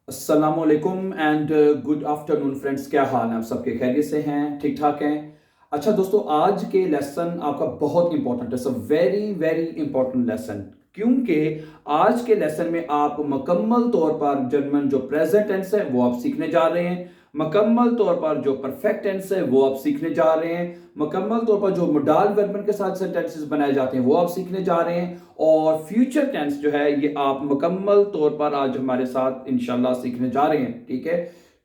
अस्सलामुअलैकुम and good afternoon friends. क्या हाल है? आप सबके खैरियत से हैं? ठीक ठाक हैं? अच्छा दोस्तों, आज के लेसन आपका बहुत इंपॉर्टेंट है। वेरी वेरी इंपॉर्टेंट लेसन, क्योंकि आज के लेसन में आप मुकम्मल तौर पर जर्मन जो प्रेजेंट टेंस है वो आप सीखने जा रहे हैं। मुकम्मल तौर पर जो परफेक्ट टेंस है वो आप सीखने जा रहे हैं। मुकम्मल तौर पर जो मोडाल वर्बन के साथ सेंटेंसेस बनाए जाते हैं वो आप सीखने जा रहे हैं। और फ्यूचर टेंस जो है ये आप मुकम्मल तौर पर आज हमारे साथ इंशाल्लाह सीखने जा रहे हैं। ठीक है,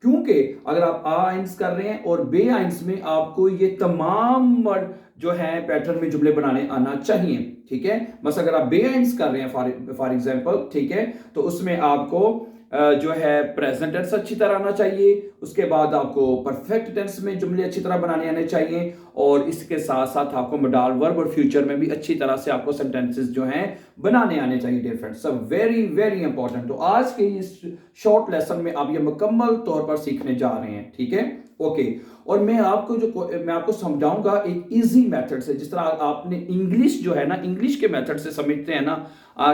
क्योंकि अगर आप आ आइंस कर रहे हैं और बे आइंस में आपको ये तमाम वर्ड जो है पैटर्न में जुमले बनाने आना चाहिए। ठीक है, बस अगर आप बे आइंस कर रहे हैं फॉर एग्जांपल, ठीक है, तो उसमें आपको जो है प्रेजेंट टेंस अच्छी तरह आना चाहिए। उसके बाद आपको परफेक्ट टेंस में जुमले अच्छी तरह बनाने आने चाहिए। और इसके साथ साथ आपको मोडाल वर्ब और फ्यूचर में भी अच्छी तरह से आपको सेंटेंसेस जो हैं बनाने आने चाहिए डियर फ्रेंड्स। सब वेरी वेरी इंपॉर्टेंट। तो आज के इस शॉर्ट लेसन में आप ये मुकम्मल तौर पर सीखने जा रहे हैं। ठीक है, ओके। और मैं आपको समझाऊंगा एक इजी मेथड से, जिस तरह आपने इंग्लिश जो है ना, इंग्लिश के मेथड से समझते हैं ना,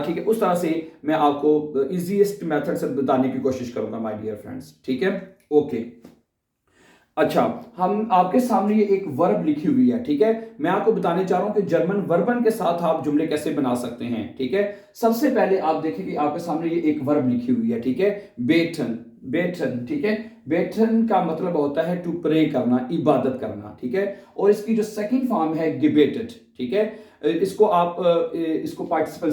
ठीक है, उस तरह से मैं आपको इजीएस्ट मेथड से बताने की कोशिश करूंगा माय डियर फ्रेंड्स। ठीक है, ओके। अच्छा, हम आपके सामने ये एक वर्ब लिखी हुई है। ठीक है, मैं आपको बताने चाह रहा हूं कि जर्मन वर्बन के साथ आप जुमले कैसे बना सकते हैं। ठीक है, सबसे पहले आप देखिए कि आपके सामने ये एक वर्ब लिखी हुई है। ठीक है, बेटन, बेटन। ठीक है, बेटन का मतलब होता है टू प्रे करना, इबादत करना। ठीक है, और इसकी जो सेकंड फॉर्म है गिबेटेड। ठीक है, इसको पार्टिसिपल,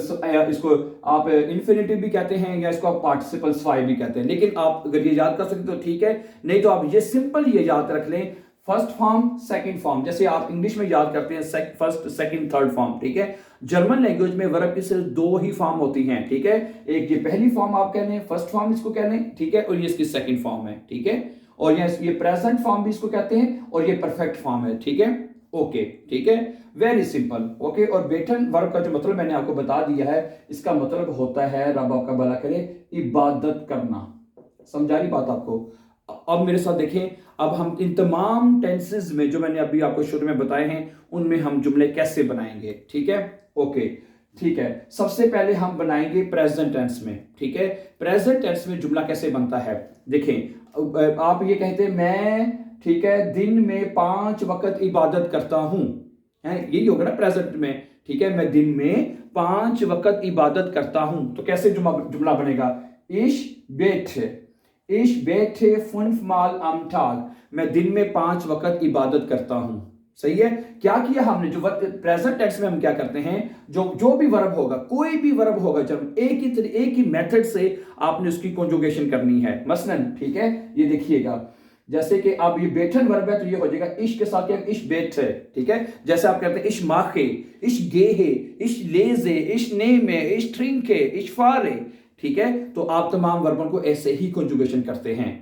इसको आप इन्फिनेटिव भी कहते हैं या इसको आप पार्टिसिपल फाई भी कहते हैं। लेकिन आप अगर ये याद कर सकते तो ठीक है, नहीं तो आप ये सिंपल ये याद रख लें, फर्स्ट फॉर्म सेकंड फॉर्म, जैसे आप इंग्लिश में याद करते हैं फर्स्ट सेकंड थर्ड फॉर्म। ठीक है, जर्मन लैंग्वेज में वर्ब की सिर्फ दो ही फॉर्म होती हैं। ठीक है, एक ये पहली फॉर्म आप कह लें, फर्स्ट फॉर्म इसको कह लें, ठीक है, और ये इसकी सेकंड फॉर्म है। ठीक है, और ये प्रेजेंट फॉर्म भी इसको कहते हैं और ये परफेक्ट फॉर्म है। ठीक है, ओके, ठीक है, वेरी सिंपल। ओके, और बेटन वर्ब का जो मतलब मैंने आपको बता दिया है, इसका मतलब होता है, रब आपका भला करे, इबादत करना। समझा रही बात आपको? अब मेरे साथ देखें, अब हम इन तमाम टेंसेस में जो मैंने अभी आपको शुरू में बताए हैं उनमें हम जुमले कैसे बनाएंगे। ठीक है, ओके, ठीक है। सबसे पहले हम बनाएंगे प्रेजेंट टेंस में। ठीक है, प्रेजेंट टेंस में जुमला कैसे बनता है देखें। आप ये कहते हैं मैं, ठीक है, दिन में 5 वक्त इबादत करता हूं, है यही होगा ना प्रेजेंट में। ठीक है, मैं दिन में 5 वक्त इबादत करता हूं, तो कैसे जुमला बनेगा? इश बेटे 5 माल am Tag, मैं दिन में 5 वक्त इबादत करता हूं। सही है, क्या किया हमने? जो प्रेजेंट टेंस में हम क्या करते हैं, जो भी वर्ब होगा, कोई भी वर्ब होगा, जब एक ही मेथड से आपने उसकी कॉन्जुगेशन करनी है। मसलन, ठीक है, ये देखिएगा, जैसे कि अब ये बेटन वर्ब है तो ये हो जाएगा इश के साथ क्या, इश बेट है। ठीक है, जैसे आप कहते हैं इश माखे, इश गेहे, इश लेजे, इश नेमे, इश ट्रिंके, इश फारे। ठीक है, तो आप तमाम वर्बों को ऐसे ही कॉन्जुगेशन करते हैं।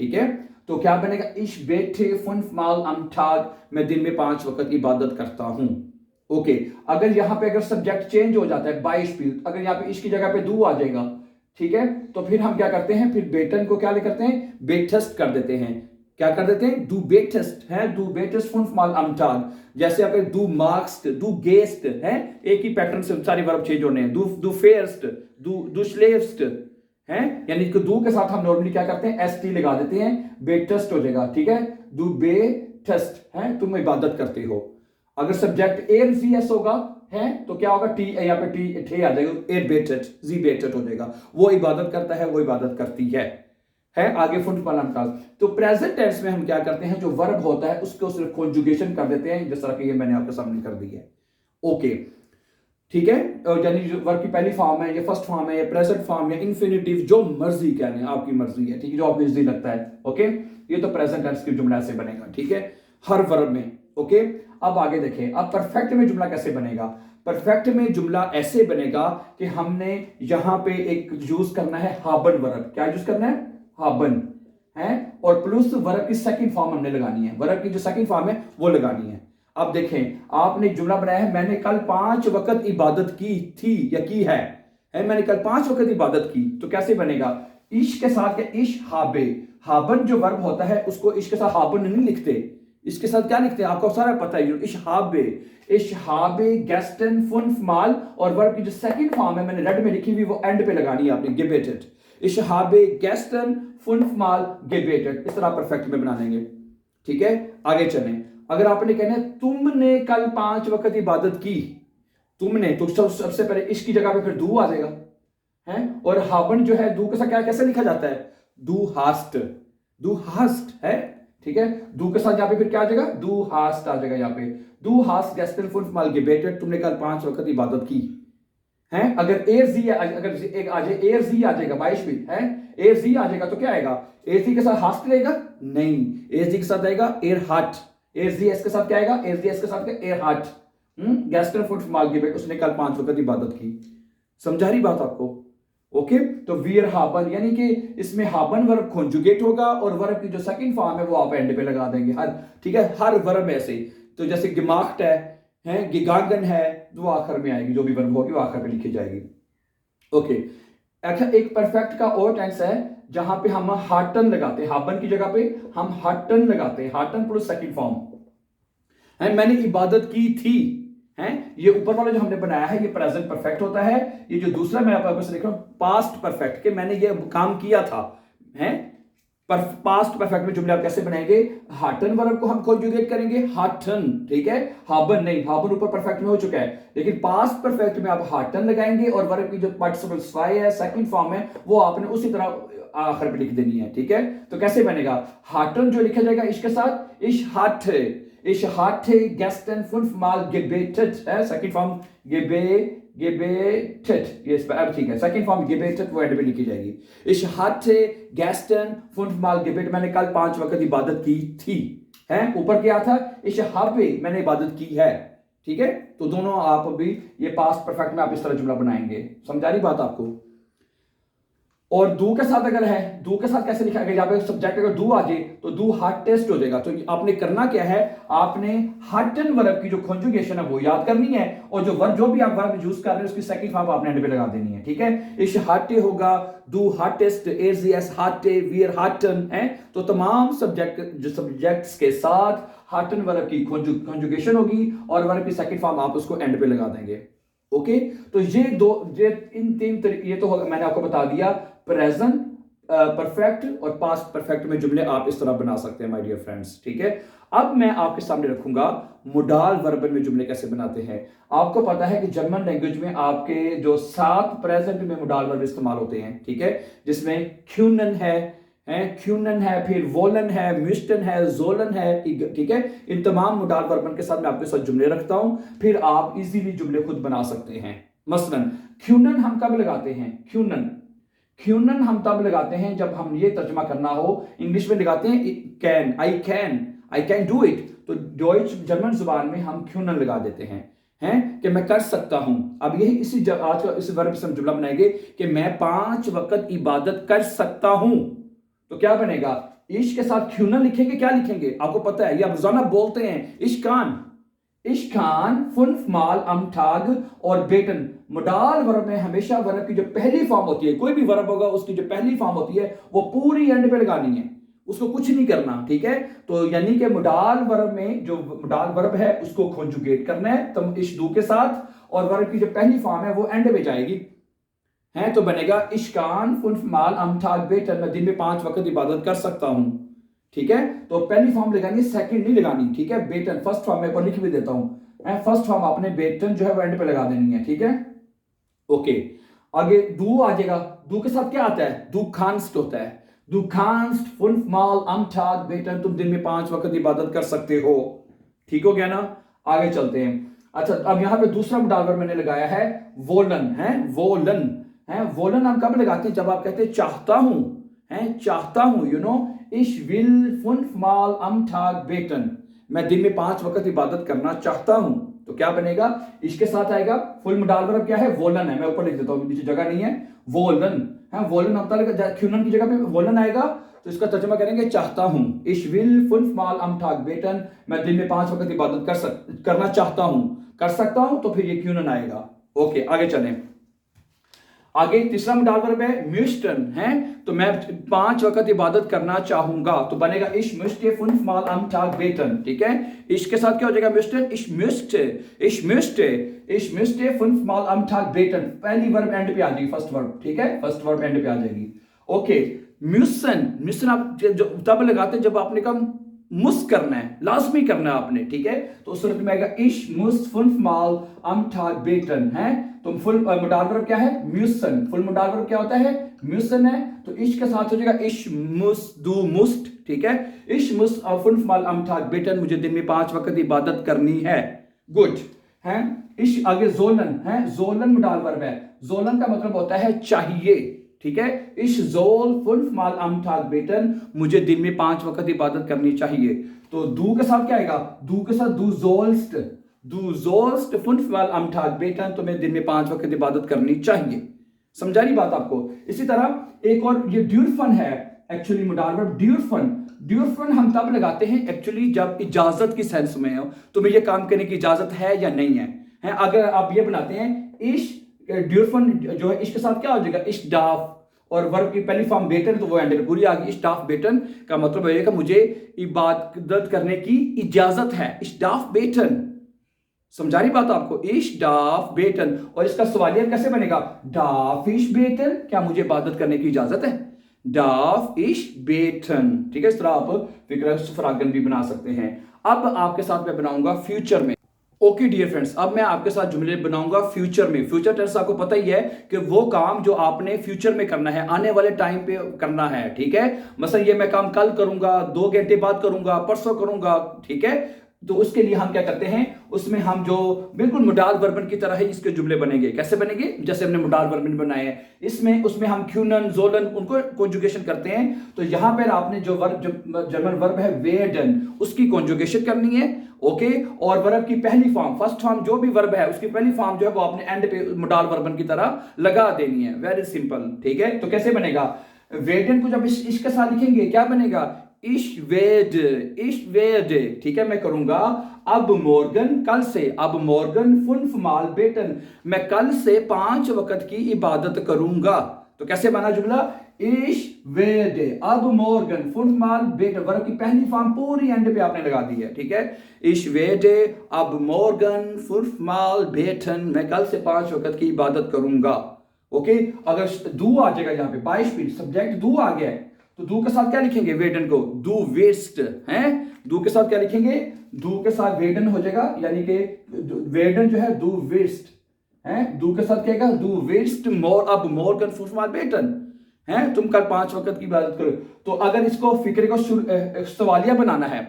ठीक है, तो क्या बनेगा? इश बेटे 5 माल am Tag, मैं दिन में 5 वक्त इबादत करता हूं। ओके, अगर यहां पे अगर सब्जेक्ट चेंज हो जाता है बाय स्पीड, अगर यहां पे इश की जगह पे दू आ जाएगा, ठीक है, तो फिर हम क्या करते हैं, फिर बेटन को क्या करते हैं, बेटस्ट कर देते हैं। क्या कर देते हैं? डू बेटेस्ट है, डू बेटेस्ट 5 माल am Tag। जैसे अगर डू मार्क्स्ट, डू गेस्ट है, एक ही पैटर्न से सारे वर्ब चेंज होने हैं। डू फेयर्स्ट, डू स्लेव्स्ट है, यानी कि डू के साथ हम नॉर्मली क्या करते हैं, एस टी लगा देते हैं, बेटेस्ट हो जाएगा। ठीक है, डू बेटेस्ट है, तुम इबादत करते हो। अगर सब्जेक्ट ए सी एस होगा है तो क्या होगा, टी यहाँ पे टी ठे आ जाएगा, ए बेटेड जी बेटेड हो जाएगा। वो इबादत करता है, वो इबादत करती है आगे फुट पालन का। तो प्रेजेंट टेंस में हम क्या करते हैं, जो वर्ब होता है उसको सिर्फ कॉन्जुगेशन कर देते हैं, जिस तरह की ये मैंने आपके सामने कर दी है। ओके, ठीक है, यानी जो वर्ब की पहली फॉर्म है, ये फर्स्ट फॉर्म है, ये प्रेजेंट फॉर्म, या इन्फिनिटिव, जो मर्जी कह लें, आपकी मर्जी है। ठीक है, जो आपको इजी लगता है। ओके, ये तो प्रेजेंट टेंस की जुमला ऐसे बनेगा। ठीक है, हर वर्ब में। ओके, अब आगे देखें, अब परफेक्ट में जुमला कैसे बनेगा। परफेक्ट में जुमला ऐसे बनेगा कि हमने यहां पे एक यूज करना है हाबन वर्ब। क्या यूज करना है? हाबन है, और प्लस वर्ब की सेकंड फॉर्म हमने लगानी है, वर्ब की जो सेकंड फॉर्म है वो लगानी है। अब देखें, आपने जुमला बनाया है, मैंने कल 5 वक्त इबादत की थी या की है, मैंने कल 5 वक्त इबादत की, तो कैसे बनेगा? इश के साथ क्या, इश हाबे, हाबन जो वर्ब होता है उसको इश के साथ हाबन नहीं लिखते, इसके साथ क्या लिखते हैं आपको सारा पता है, इश हाबे गेस्टन 5 माल, और वर्ब की जो सेकंड फॉर्म है मैंने रेड में लिखी हुई वो एंड पे लगानी है आपने, गिबेटेड। Ich habe gestern 5 Mal gebetet। इस तरह परफेक्ट में बना लेंगे। ठीक है, आगे चलें। अगर आपने कहना है तुमने कल 5 वक्त इबादत की, तुमने, तो सबसे पहले इश की जगह पे फिर दू आ जाएगा है, और हाबन जो है दू के साथ क्या कैसे लिखा जाता है, दू हास्ट, दू हास्ट है। ठीक है, दू के साथ यहाँ पे फिर क्या आ जाएगा, दू हास्ट आ जाएगा यहाँ पे, दू हास्ट गेस्टन 5 Mal gebetet, तुमने कल 5 वक्त इबादत की है। अगर एर जी, अगर एक आ जाए एर जी आ जाएगा, बाइश भी है, एर जी आ जाएगा तो क्या आएगा, एर जी के साथ हास्ट रहेगा नहीं, एर जी के साथ आएगा एर हाट, एर जी एस के साथ क्या आएगा, एर जी एस के साथ क्या, एर हाट। गेस्टन 5 Mal gebetet, उसने कल 5 वक्त इबादत की। समझा रही बात आपको? ओके, तो वीर हाबन, यानी कि इसमें हाबन वर्ब कॉन्जुगेट होगा और वर्ब की जो सेकंड फॉर्म है वो आप एंड पे लगा देंगे हर। ठीक है, हर वर्ब ऐसे, तो जैसे गिमाख्ट है, गिगागन है, वो आखिर में आएगी, जो भी वर्ब होगी वो आखिर में लिखी जाएगी। ओके, अच्छा, एक परफेक्ट का और टेंस है जहां पे हम हाटन लगाते हैं, हाबन की जगह पे हम हाटन लगाते हैं, हाटन प्लस सेकंड फॉर्म है। मैंने इबादत की थी है, ये ऊपर वाला जो हमने बनाया है ये प्रेजेंट परफेक्ट होता है। ये जो दूसरा मैं आपको लिख रहा हूं पास्ट परफेक्ट, के मैंने ये काम किया था है। पास्ट परफेक्ट में जुमले आप कैसे बनाएंगे, हाटन वर्ब को हम कॉन्जुगेट करेंगे, हाटन। ठीक है, हाबन नहीं, हाबन ऊपर परफेक्ट में हो चुका है, लेकिन पास्ट परफेक्ट में आप हाटन लगाएंगे और वर्ब की जो पार्टिसिपल स्वाई है, सेकंड फॉर्म है, वो आपने उसी तरह आखिर पे लिख देनी है। ठीक है, तो कैसे बनेगा, हाटन जो लिखा जाएगा इसके साथ, इश हाट, Ich hatte gestern 5 Mal gebetet, second form gebetet, ये ठीक है, सेकंड फॉर्म gebetet वो एंड पे लिखी जाएगी। Ich hatte gestern 5 Mal gebetet, मैंने कल 5 वक्त इबादत की थी है, ऊपर क्या था, Ich habe, मैंने इबादत की है। ठीक है, तो दोनों आप भी ये पास्ट परफेक्ट में आप इस तरह जुमला बनाएंगे। समझा रही बात आपको? और दू के साथ अगर है, दू के साथ कैसे लिखा गया, यहाँ पे सब्जेक्ट अगर दू आ जाए तो दू हार्ट टेस्ट हो जाएगा। तो आपने करना क्या है, आपने हार्टन वर्ब की जो कॉन्जुगेशन है वो याद करनी है, और जो वर्ब, जो भी आप वर्ब यूज कर रहे हैं उसकी सेकंड फॉर्म आपने एंड पे लगा देनी है। ठीक है, इश हार्टे होगा, दू हार्टेस्ट, एस हार्टे, वीर हार्टन है। तो तमाम सब्जेक्ट, जो सब्जेक्ट्स के साथ हार्टन वर्ब की कॉन्जुगेशन होगी और वर्ब की सेकंड फॉर्म आप उसको एंड पे लगा देंगे। ओके, तो ये इन तीन ये तो मैंने आपको बता दिया, प्रेजेंट परफेक्ट और पास्ट परफेक्ट में जुमले आप इस तरह बना सकते हैं माय डियर फ्रेंड्स। ठीक है, अब मैं आपके सामने रखूंगा मोडाल वर्ब में जुमले कैसे बनाते हैं। आपको पता है कि जर्मन लैंग्वेज में आपके जो 7 प्रेजेंट में मोडाल वर्ब इस्तेमाल होते हैं। ठीक है, जिसमें क्यूनन है, क्यूनन है, फिर वोलन है, म्यूस्टन है, जोलन है। ठीक है, इन तमाम मोडाल वर्बन के साथ मैं आपके साथ जुमले रखता हूं, फिर आप इजीली जुमले खुद बना सकते हैं। मसलन क्यूनन हम कब लगाते हैं, क्यूनन हम तब लगाते हैं जब हम ये तर्जमा करना हो, इंग्लिश में लगाते हैं can, I can do it, तो डॉइच जर्मन जुबान में हम क्यूनन लगा देते हैं कि मैं कर सकता हूं। अब यही आज का इस वर्ब से हम जुमला बनाएंगे कि मैं 5 वक्त इबादत कर सकता हूं। तो क्या बनेगा, इश के साथ क्यूनन लिखेंगे, क्या लिखेंगे आपको पता है, ये आप रोजाना बोलते हैं, इश्कान 5 Mal am Tag और बेटन। मोडाल वर्ब में हमेशा वर्ब की जो पहली फॉर्म होती है, कोई भी वर्ब होगा उसकी जो पहली फॉर्म होती है वो पूरी एंड पे लगानी है, उसको कुछ नहीं करना। ठीक है, तो यानी कि मोडाल वर्ब में जो मोडाल वर्ब है उसको कॉन्जुगेट करना है तुम इश दू के साथ, और वर्ब की जो पहली फॉर्म है वो एंड पे जाएगी है, तो बनेगा इश्कान 5 Mal am Tag बेटन, मैं दिन में 5 वक्त इबादत कर सकता हूं। ठीक है, तो पहली फॉर्म लगानी, सेकंड नहीं लगानी। ठीक है, बेटन फर्स्ट फॉर्म में लिख भी देता हूं, फर्स्ट फॉर्म आपने बेटन जो है वो एंड पे लगा देनी है। ठीक है, ओके, आगे दू आ जाएगा, दू के साथ क्या आता है, दू खांस्ट होता है, दू खांस्ट 5 Mal am Tag बेटन, तुम दिन में 5 वक्त इबादत कर सकते हो। ठीक हो गया ना, आगे चलते हैं। अच्छा, अब यहां पे दूसरा मोडाल वर्ब मैंने लगाया है वोलन वोलन हम कब लगाते हैं, जब आप कहते हैं चाहता हूं, you know, Ich will 5 Mal am Tag beten, मैं दिन में 5 वक्त इबादत करना चाहता हूं। तो क्या बनेगा, इसके साथ आएगा फुल मोडाल वर्ब क्या है, वोलन है, मैं ऊपर लिख देता हूं, नीचे जगह नहीं है, वोलन है, वोलन अब तक क्यूनन की जगह पे वोलन आएगा, तो इसका तर्जुमा करेंगे चाहता हूं। Ich will 5 Mal am Tag beten, मैं दिन में 5 वक्त इबादत करना चाहता हूं, कर सकता हूं, तो फिर ये क्यूनन आएगा। ओके, आगे चलें। आगे तीसरा मोडाल वर्ब है म्यूस्टन है, तो मैं 5 वक्त इबादत करना चाहूंगा, तो बनेगा इश म्यूस्टे 5 Mal am Tag beten। ठीक है, इश के साथ क्या हो जाएगा म्यूस्टन, इश म्यूस्टे 5 Mal am Tag beten, पहली वर्ब एंड पे आ जाएगी, फर्स्ट वर्ब। ठीक है, फर्स्ट वर्ब एंड पे आ जाएगी। ओके, म्यूसन, म्यूसन आप तब लगाते हैं जब आपने कहा मुस करना है, लाजमी करना है आपने, ठीक है। तो उस सूरत में आएगा इश मुस फुनफमाल अम ठाग बेटन है। तो फुल मोडाल वर्ब क्या है? म्यूसन। फुल मोडाल वर्ब क्या होता है? म्यूसन है। तो इश के साथ हो जाएगा इश मुस दू मुस्ट, ठीक है। इश मुस फुनफमाल अम ठाग बेटन, मुझे दिन में 5 वक्त इबादत करनी है। गुड है। इश आगे जोलन है, जोलन मोडाल वर्ब है। जोलन का मतलब होता है चाहिए, ठीक है। इश जोल फुनफमाल अम ठाग बेटन, मुझे दिन में 5 वक्त इबादत करनी चाहिए। तो दू के साथ क्या आएगा? दू के साथ दू जोल्स्ट फुनफमाल अम ठाग बेटन, तो मैं दिन में 5 वक्त इबादत करनी चाहिए। समझा रही बात आपको? इसी तरह एक और ये ड्यूरफन है, एक्चुअली मोडाल वर्ब ड्यूरफन। ड्यूरफन हम तब लगाते हैं एक्चुअली जब इजाजत की सेंस में हो, तुम्हें ये काम करने की इजाजत है या नहीं है, अगर आप ये बनाते हैं इश ड्यूरफन जो है, इश के साथ क्या हो जाएगा? इश डाफ, और वर्ब की पहली फॉर्म बेटन, तो वो एंड में पूरी आ गई। इश्टाफ बेटन का मतलब है कि मुझे इबादत करने की इजाजत है। इश्टाफ बेटन, समझा रही बात आपको? Staff batten. और इसका सवालिया कैसे बनेगा? डाफ इश बेटन, क्या मुझे इबादत करने की इजाजत है? डाफ इश बेटन, ठीक है। इस तरह आप फिक्र फरागन भी बना सकते हैं। अब आपके साथ मैं बनाऊंगा फ्यूचर में। ओके डियर फ्रेंड्स, अब मैं आपके साथ जुमले बनाऊंगा फ्यूचर में। फ्यूचर टेंस आपको पता ही है कि वो काम जो आपने फ्यूचर में करना है, आने वाले टाइम पे करना है, ठीक है। मसलन ये मैं काम कल करूंगा, 2 घंटे बाद करूंगा, परसों करूंगा, ठीक है। तो उसके लिए हम क्या करते हैं, उसमें हम जो बिल्कुल मोडाल वर्बन की तरह ही इसके जुमले बनेंगे। कैसे बनेंगे? जैसे हमने मोडाल वर्बन बनाए हैं, इसमें उसमें हम क्यूनन जोलन उनको कॉन्जुगेशन करते हैं। तो यहां पर आपने जो जर्मन वर्ब है वेडन, उसकी कॉन्जुगेशन करनी है, ओके। और वर्ब की पहली फॉर्म, फर्स्ट फॉर्म जो भी वर्ब है उसकी पहली फॉर्म जो है वो आपने एंड पे मोडाल वर्बन की तरह लगा देनी है। वेरी सिंपल, ठीक है। तो कैसे बनेगा? वेडन को जब इसके साथ लिखेंगे क्या बनेगा? इश वेड, ठीक है। मैं करूंगा अब मोर्गन, कल से, अब मोर्गन फुनफमाल बेटन, मैं कल से 5 वक्त की इबादत करूंगा। तो कैसे बना जुमला? इश वेडे अब मोर्गन फुनफमाल बेटन, वर्ब की पहली फॉर्म पूरी एंड पे आपने लगा दी है, ठीक है। इश वेडे अब मोर्गन फुनफमाल बेटन, मैं कल से 5 वक्त की इबादत करूंगा, ओके। अगर दू आ जाएगा यहाँ पे, 22 सब्जेक्ट दू आ गया है, तो दू के साथ क्या लिखेंगे? वेडन को दू वेस्ट है। दू के साथ क्या लिखेंगे? दू के साथ वेडन हो जाएगा, यानी कि वेडन जो है दू वेस्ट है। दू के साथ क्या? दू वेस्ट मोर अब मोर फुनफमाल बेटन है, तुम कल 5 वक्त की इबादत करो। तो अगर इसको फिक्रे को सवालिया बनाना है,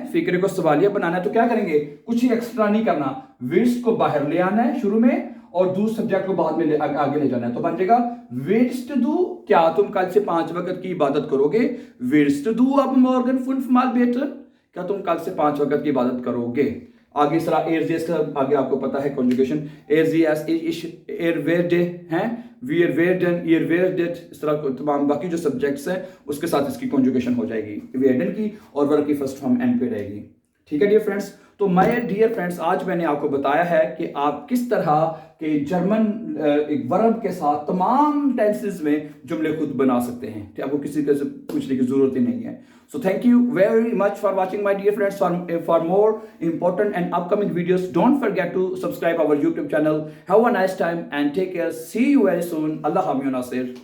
फिक्रे को सवालिया बनाना है, तो क्या करेंगे? कुछ ही एक्स्ट्रा नहीं करना, वेस्ट को बाहर ले आना है शुरू में, और दू सब्जेक्ट को बाद में आगे ले जाना है। तो बन जाएगा वेस्ट दू, क्या तुम कल से 5 वक्त की इबादत करोगे? वेस्ट दू अब मोर्गन फुनफमाल बेटन, क्या तुम कल से 5 वक्त की इबादत करोगे? आगे इस तरह एयरजेस का आगे आपको पता है कॉन्जुगेशन, एयरजेस इश एयरवेडे हैं, वीयरवेडन ईयरवेडेट, इस तरह तमाम बाकी जो सब्जेक्ट्स हैं उसके साथ इसकी कॉन्जुगेशन हो जाएगी वेडन की, और वर्ब की फर्स्ट फॉर्म एंड पे रहेगी, ठीक है डियर फ्रेंड्स। तो माय डियर फ्रेंड्स, आज मैंने आपको बताया है कि आप किस तरह के जर्मन एक वर्ब के साथ तमाम टेंसेस में जुमले खुद बना सकते हैं, आपको किसी के से पूछने की जरूरत ही नहीं है। So thank you very much for watching my dear friends. For more important and upcoming videos don't forget to subscribe our YouTube channel. Have a nice time and take care, see you very soon. अल्लाह हाफ़िज़ नासिर।